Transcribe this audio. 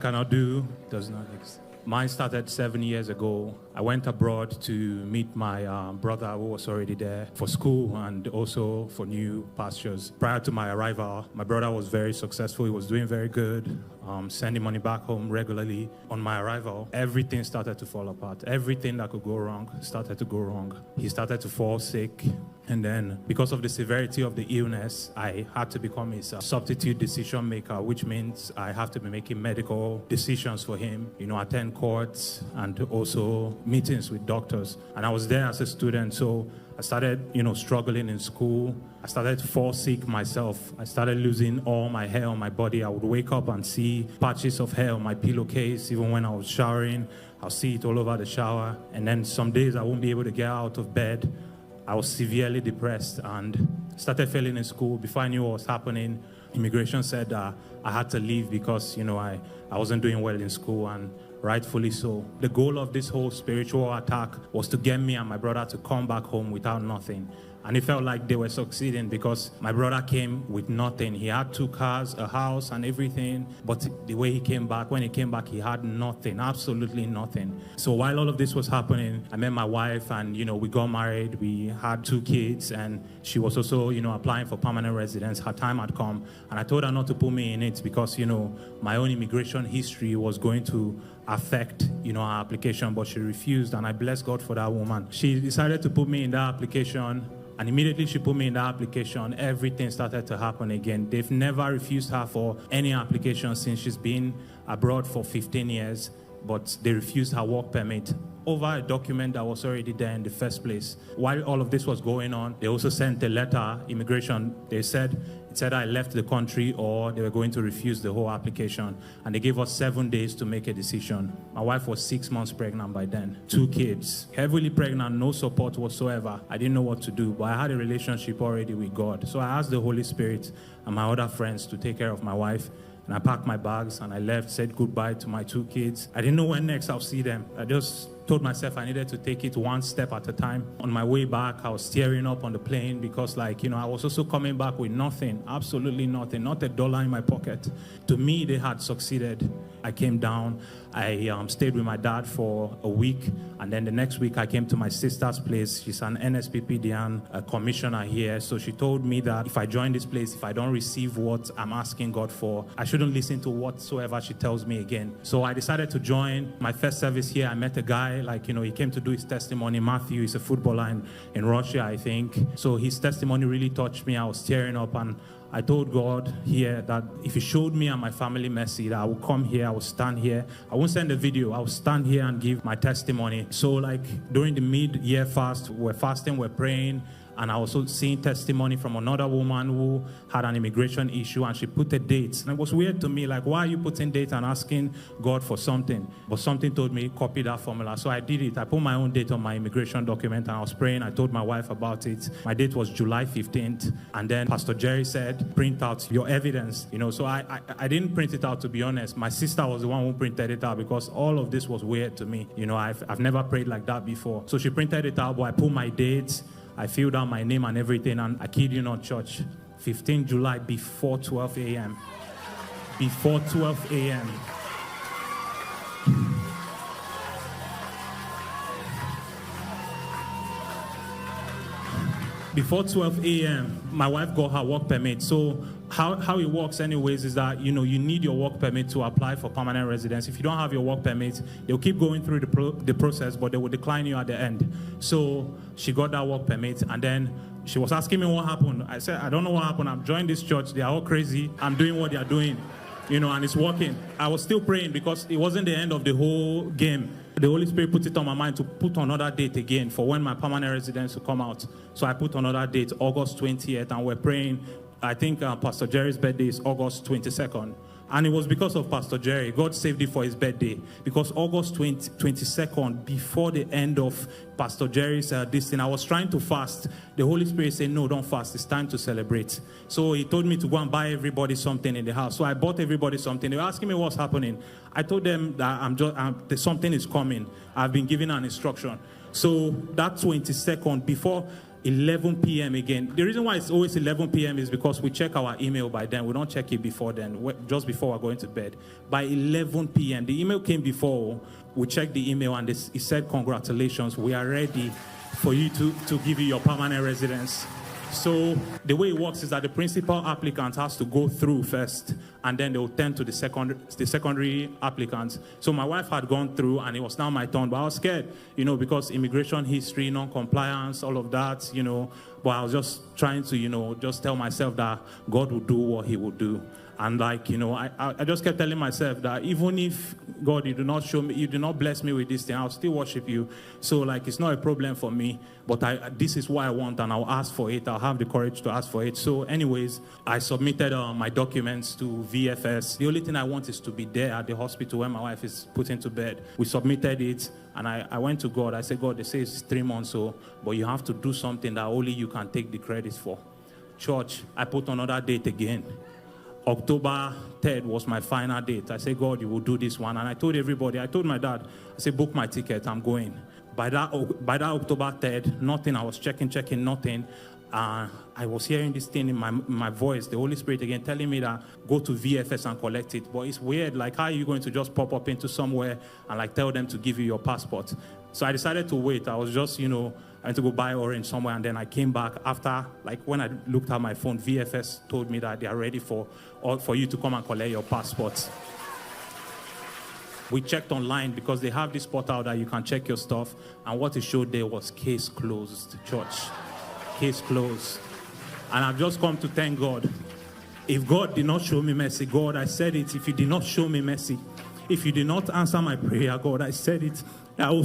Cannot do, does not exist. Mine started 7 years ago. I went abroad to meet my brother who was already there for school and also for new pastures. Prior to my arrival, my brother was very successful. He was doing very good, sending money back home regularly. On my arrival, everything started to fall apart. Everything that could go wrong started to go wrong. He started to fall sick. And then, because of the severity of the illness, I had to become his substitute decision maker, which means I have to be making medical decisions for him, attend courts and also meetings with doctors. And I was there as a student, so I started, struggling in school. I started to fall sick myself. I started losing all my hair on my body. I would wake up and see patches of hair on my pillowcase. Even when I was showering, I'll see it all over the shower. And then some days I won't be able to get out of bed. I was severely depressed and started failing in school. Before I knew what was happening, immigration said I had to leave because, I wasn't doing well in school, and rightfully so. The goal of this whole spiritual attack was to get me and my brother to come back home without nothing. And it felt like they were succeeding because my brother came with nothing. He had 2 cars, a house, and everything. But the way he came back, when he came back, he had nothing, absolutely nothing. So while all of this was happening, I met my wife and, we got married. We had 2 kids, and she was also, applying for permanent residence. Her time had come. And I told her not to put me in it because, my own immigration history was going to affect, her application. But she refused, and I bless God for that woman. She decided to put me in that application. And immediately she put me in the application, everything started to happen again. They've never refused her for any application since she's been abroad for 15 years, but they refused her work permit over a document that was already there in the first place. While all of this was going on, they also sent a letter, immigration. It said I left the country or they were going to refuse the whole application. And they gave us 7 days to make a decision. My wife was 6 months pregnant by then. 2 kids, heavily pregnant, no support whatsoever. I didn't know what to do, but I had a relationship already with God. So I asked the Holy Spirit and my other friends to take care of my wife. And I packed my bags and I left, said goodbye to my 2 kids. I didn't know when next I'll see them. I just told myself I needed to take it one step at a time. On my way back, I was tearing up on the plane because I was also coming back with nothing, absolutely nothing, not $1 in my pocket. To me, they had succeeded. I came down. I stayed with my dad for a week. And then the next week, I came to my sister's place. She's an NSPPD and a commissioner here. So she told me that if I join this place, if I don't receive what I'm asking God for, I shouldn't listen to whatsoever she tells me again. So I decided to join. My first service here, I met a guy, he came to do his testimony. Matthew is a footballer in Russia, I think. So his testimony really touched me. I was tearing up, and I told God here that if he showed me and my family mercy, that I would come here, I would stand here. I won't send a video. I would stand here and give my testimony. So during the mid-year fast, we're fasting, we're praying. And I also seen testimony from another woman who had an immigration issue, and she put a date. And it was weird to me, why are you putting date and asking God for something? But something told me, copy that formula. So I did it. I put my own date on my immigration document, and I was praying. I told my wife about it. My date was July 15th. And then Pastor Jerry said, print out your evidence. So I didn't print it out, to be honest. My sister was the one who printed it out because all of this was weird to me. I've never prayed like that before. So she printed it out, but I put my dates. I filled out my name and everything, and I kid you not, church, 15 July before 12 a.m. Before 12 a.m. Before 12 a.m., my wife got her work permit. So how it works anyways is that, you need your work permit to apply for permanent residence. If you don't have your work permit, they'll keep going through the process, but they will decline you at the end. So she got that work permit, and then she was asking me what happened. I said, I don't know what happened. I've joined this church. They are all crazy. I'm doing what they are doing, and it's working. I was still praying because it wasn't the end of the whole game. The Holy Spirit put it on my mind to put another date again for when my permanent residence will come out. So I put another date, August 20th, and we're praying. I think Pastor Jerry's birthday is August 22nd. And it was because of Pastor Jerry. God saved it for his birthday. Because August 22nd, before the end of Pastor Jerry's this thing, I was trying to fast. The Holy Spirit said, no, don't fast. It's time to celebrate. So he told me to go and buy everybody something in the house. So I bought everybody something. They were asking me what's happening. I told them that something is coming. I've been given an instruction. So that 22nd, before 11 p.m. again. The reason why it's always 11 p.m. is because we check our email by then. We don't check it before then, just before we're going to bed. By 11 p.m., the email came before. We checked the email and it said, congratulations, we are ready for you to give you your permanent residence. So the way it works is that the principal applicant has to go through first, and then they'll turn to the secondary applicants. So my wife had gone through, and it was now my turn, but I was scared, because immigration history, non-compliance, all of that, but I was just trying to, just tell myself that God will do what he will do. And I just kept telling myself that even if, God, you do not show me, you do not bless me with this thing, I'll still worship you. So it's not a problem for me, but this is what I want, and I'll ask for it. I'll have the courage to ask for it. So anyways, I submitted my documents to VFS. The only thing I want is to be there at the hospital when my wife is put into bed. We submitted it, and I went to God. I said, God, they say it's 3 months, but you have to do something that only you can take the credit for. Church, I put another date again. October 3rd was my final date. I said, God, you will do this one. And I told everybody, I told my dad, I said, book my ticket, I'm going. By that October 3rd, nothing. I was checking, nothing. I was hearing this thing in my voice, the Holy Spirit again, telling me that go to VFS and collect it. But it's weird, how are you going to just pop up into somewhere and tell them to give you your passport? So I decided to wait. I was just, I went to go buy orange somewhere, and then I came back after, when I looked at my phone, VFS told me that they are ready for you to come and collect your passports. We checked online because they have this portal that you can check your stuff, and what it showed there was case closed, church. Case closed. And I've just come to thank God. If God did not show me mercy, God, I said it, if you did not show me mercy, if you did not answer my prayer, God, I said it, I will